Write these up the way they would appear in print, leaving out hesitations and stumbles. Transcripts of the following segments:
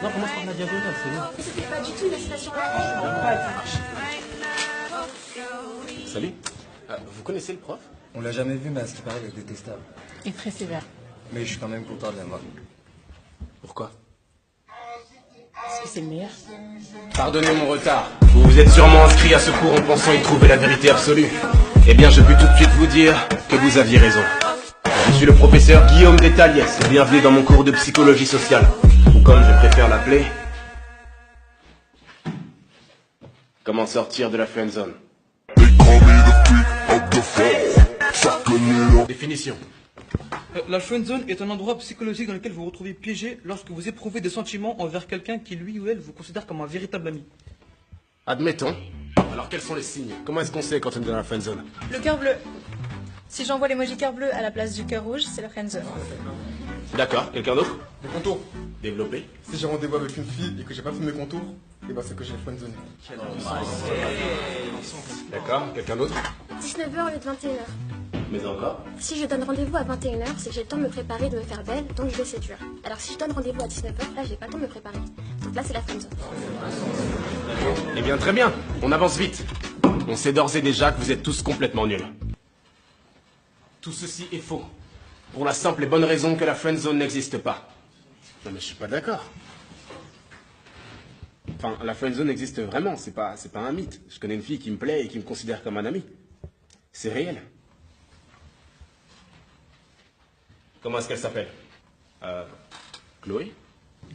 Non, commence par la diagonale, c'est bon. Mais c'était pas du tout une incitation à la haine. Salut. Vous connaissez le prof? On l'a jamais vu, mais à ce qui paraît, il est détestable. Et très sévère. Mais je suis quand même content de l'avoir. Pourquoi? Parce que c'est le meilleur. Pardonnez mon retard. Vous vous êtes sûrement inscrit à ce cours en pensant y trouver la vérité absolue. Eh bien, je peux tout de suite vous dire que vous aviez raison. Je suis le professeur Guillaume Détaliès. Bienvenue dans mon cours de psychologie sociale. Ou comme je préfère l'appeler... Comment sortir de la friendzone. Définition. La friendzone est un endroit psychologique dans lequel vous vous retrouvez piégé lorsque vous éprouvez des sentiments envers quelqu'un qui lui ou elle vous considère comme un véritable ami. Admettons. Alors quels sont les signes? Comment est-ce qu'on sait quand on est dans la friendzone? Le cœur bleu. Si j'envoie l'emoji cœur bleu à la place du cœur rouge, c'est la friendzone. D'accord. Quelqu'un d'autre? Les contours. Développé. Si j'ai rendez-vous avec une fille et que j'ai pas fait mes contours, et bah c'est que j'ai friendzone. D'accord. Quelqu'un d'autre? 19h au lieu de 21h. Mais encore? Si je donne rendez-vous à 21h, c'est que j'ai le temps de me préparer, de me faire belle, donc je vais séduire. Alors si je donne rendez-vous à 19h, là j'ai pas le temps de me préparer. Donc là c'est la friendzone. Eh bien, très bien. On avance vite. On sait d'ores et déjà que vous êtes tous complètement nuls. Tout ceci est faux. Pour la simple et bonne raison que la friendzone n'existe pas. Non mais je suis pas d'accord. Enfin, la friendzone existe vraiment, c'est pas un mythe. Je connais une fille qui me plaît et qui me considère comme un ami. C'est réel. Comment est-ce qu'elle s'appelle? Chloé?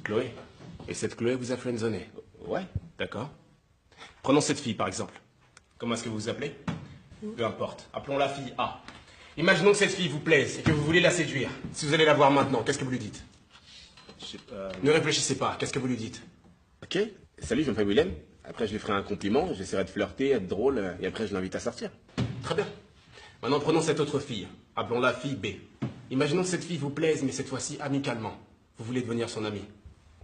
Chloé. Et cette Chloé vous a friendzoné? Ouais, d'accord. Prenons cette fille par exemple. Comment est-ce que vous vous appelez? Peu importe. Appelons la fille A. Imaginons que cette fille vous plaise et que vous voulez la séduire. Si vous allez la voir maintenant, qu'est-ce que vous lui dites? Ne réfléchissez pas, qu'est-ce que vous lui dites? Ok, salut, je m'appelle Willem. Après, je lui ferai un compliment, j'essaierai de flirter, être drôle, et après, je l'invite à sortir. Très bien. Maintenant, prenons cette autre fille. Appelons-la fille B. Imaginons que cette fille vous plaise, mais cette fois-ci amicalement. Vous voulez devenir son ami.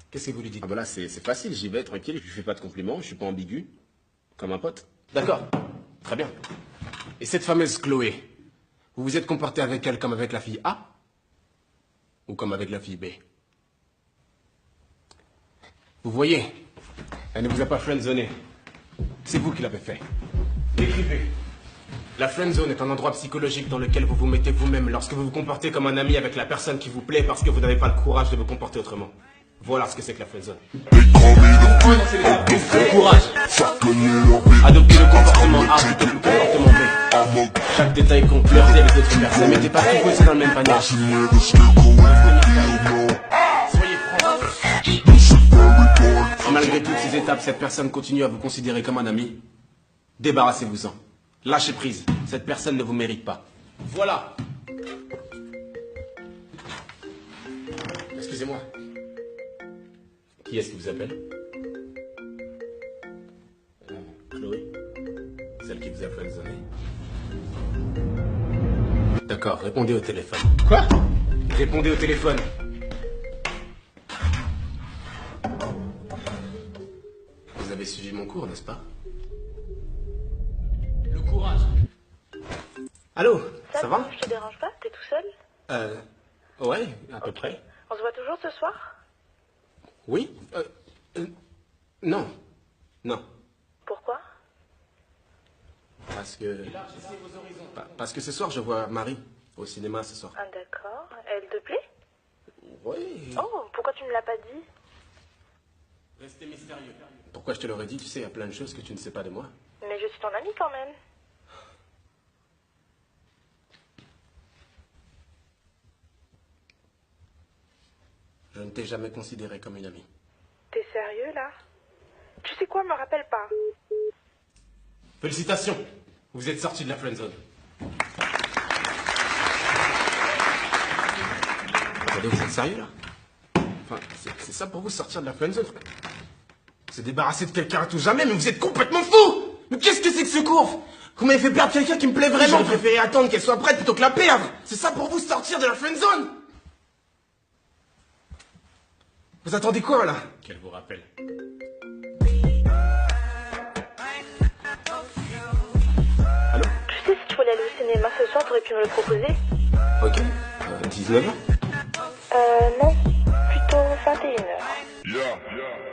Qu'est-ce que vous lui dites? Ah bah là, c'est facile, j'y vais, tranquille, je lui fais pas de compliments, je suis pas ambigu. Comme un pote. D'accord, très bien. Et cette fameuse Chloé, vous vous êtes comporté avec elle comme avec la fille A? Ou comme avec la fille B? Vous voyez, elle ne vous a pas friendzoné. C'est vous qui l'avez fait. Écrivez. La friendzone est un endroit psychologique dans lequel vous vous mettez vous-même lorsque vous vous comportez comme un ami avec la personne qui vous plaît parce que vous n'avez pas le courage de vous comporter autrement. Voilà ce que c'est que la friendzone. Le courage. Adoptez le comportement A plutôt que le comportement B. Chaque détail compte, flirtez avec d'autres personnes. Mettez pas tout posé dans le même panier. Soyez francs. Et malgré toutes ces étapes, cette personne continue à vous considérer comme un ami. Débarrassez-vous-en. Lâchez prise. Cette personne ne vous mérite pas. Voilà. Excusez-moi. Qui est-ce qui vous appelle? Chloé. Celle qui vous a friendzoné. D'accord, répondez au téléphone. Quoi? Répondez au téléphone. Vous avez suivi mon cours, n'est-ce pas? Le courage. Allô, ça va? Je te dérange pas? T'es tout seul? Ouais, à peu près. On se voit toujours ce soir? Oui? Non. Non. Pourquoi? Parce que... Parce que ce soir, je vois Marie au cinéma ce soir. Ah d'accord. Elle te plaît? Oui. Oh, pourquoi tu me l'as pas dit? Restez mystérieux. Pourquoi je te l'aurais dit? Tu sais, il y a plein de choses que tu ne sais pas de moi. Mais je suis ton amie quand même. Je ne t'ai jamais considéré comme une amie. T'es sérieux là? Tu sais quoi, me rappelle pas. Félicitations. Vous êtes sorti de la friendzone. Attendez, vous êtes sérieux là? Enfin, c'est ça pour vous sortir de la friendzone? Vous êtes débarrassé de quelqu'un à tout jamais, mais vous êtes complètement fou! Mais qu'est-ce que c'est que ce cours? Vous m'avez fait perdre quelqu'un qui me plaît vraiment. J'aurais préféré attendre qu'elle soit prête plutôt que la perdre. C'est ça pour vous sortir de la friendzone? Vous attendez quoi là? Qu'elle vous rappelle. Allô? Tu sais, si tu voulais aller au cinéma ce soir, t'aurais pu me le proposer. Ok. 19h? Non. Plutôt 21h. yeah.